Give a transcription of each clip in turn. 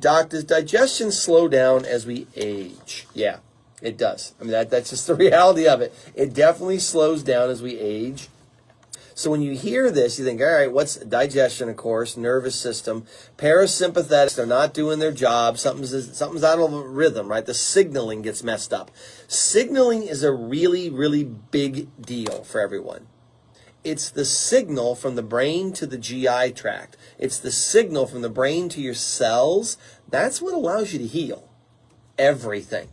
Doc, does digestion slow down as we age? Yeah, it does. I mean, that's just the reality of it. It definitely slows down as we age. So when you hear this, you think, all right, what's digestion, of course, nervous system, parasympathetics, they're not doing their job, something's out of rhythm, right? The signaling gets messed up. Signaling is a really, really big deal for everyone. It's the signal from the brain to the GI tract. It's the signal from the brain to your cells. That's what allows you to heal everything.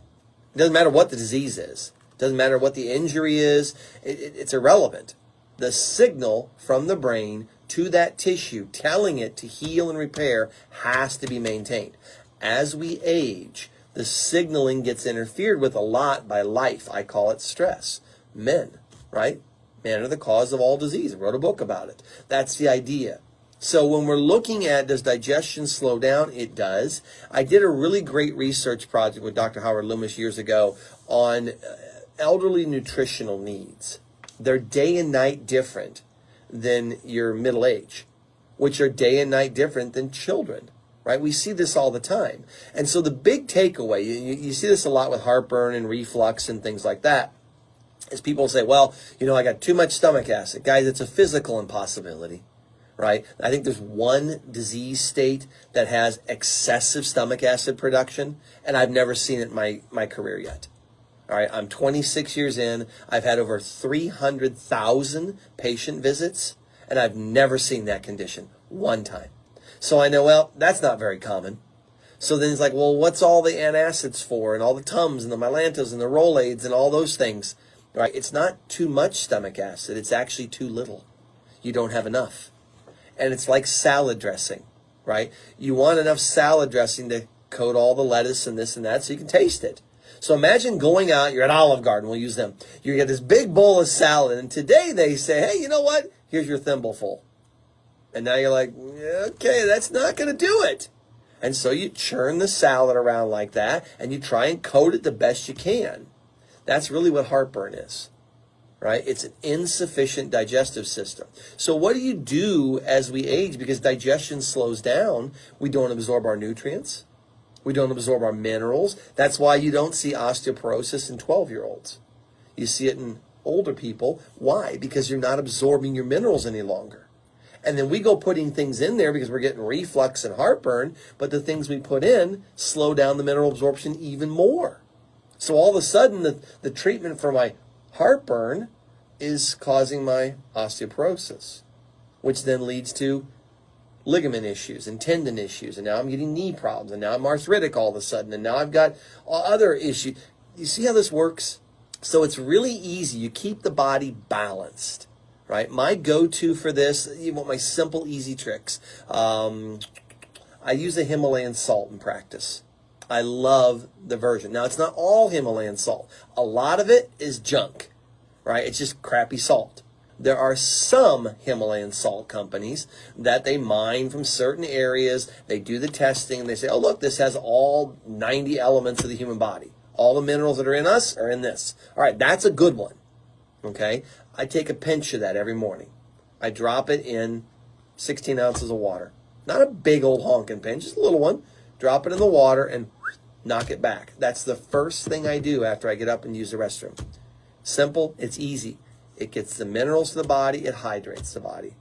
It doesn't matter what the disease is. It doesn't matter what the injury is. It's irrelevant. The signal from the brain to that tissue telling it to heal and repair has to be maintained. As we age, the signaling gets interfered with a lot by life. I call it stress. Men, right? Men are the cause of all disease. I wrote a book about it. That's the idea. So when we're looking at does digestion slow down, it does. I did a really great research project with Dr. Howard Loomis years ago on elderly nutritional needs. They're day and night different than your middle age, which are day and night different than children, right? We see this all the time. And so the big takeaway, you see this a lot with heartburn and reflux and things like that, is people say, well, I got too much stomach acid. Guys, it's a physical impossibility, right? I think there's one disease state that has excessive stomach acid production, and I've never seen it in my career yet. All right, I'm 26 years in. I've had over 300,000 patient visits, and I've never seen that condition one time. So I know, well, that's not very common. So then it's like, well, what's all the antacids for, and all the Tums and the Mylantos and the Rolaids and all those things? Right? It's not too much stomach acid. It's actually too little. You don't have enough. And it's like salad dressing, right? You want enough salad dressing to coat all the lettuce and this and that so you can taste it. So imagine going out, you're at Olive Garden, we'll use them. You get this big bowl of salad, and today they say, hey, you know what? Here's your thimbleful. And now you're like, okay, that's not going to do it. And so you churn the salad around like that, and you try and coat it the best you can. That's really what heartburn is, right? It's an insufficient digestive system. So what do you do as we age? Because digestion slows down, we don't absorb our nutrients. We don't absorb our minerals. That's why you don't see osteoporosis in 12-year-olds. You see it in older people. Why? Because you're not absorbing your minerals any longer. And then we go putting things in there because we're getting reflux and heartburn, but the things we put in slow down the mineral absorption even more. So all of a sudden, the treatment for my heartburn is causing my osteoporosis, which then leads to ligament issues and tendon issues, and now I'm getting knee problems, and now I'm arthritic all of a sudden, and now I've got other issues. You see how this works? So it's really easy. You keep the body balanced, right? My go-to for this, you want my simple, easy tricks. I use a Himalayan salt in practice. I love the version. Now, it's not all Himalayan salt. A lot of it is junk, right? It's just crappy salt. There are some Himalayan salt companies that they mine from certain areas. They do the testing, and they say, oh, look, this has all 90 elements of the human body. All the minerals that are in us are in this. All right, that's a good one, okay? I take a pinch of that every morning. I drop it in 16 ounces of water. Not a big old honking pinch, just a little one. Drop it in the water and knock it back. That's the first thing I do after I get up and use the restroom. Simple, it's easy. It gets the minerals to the body, it hydrates the body.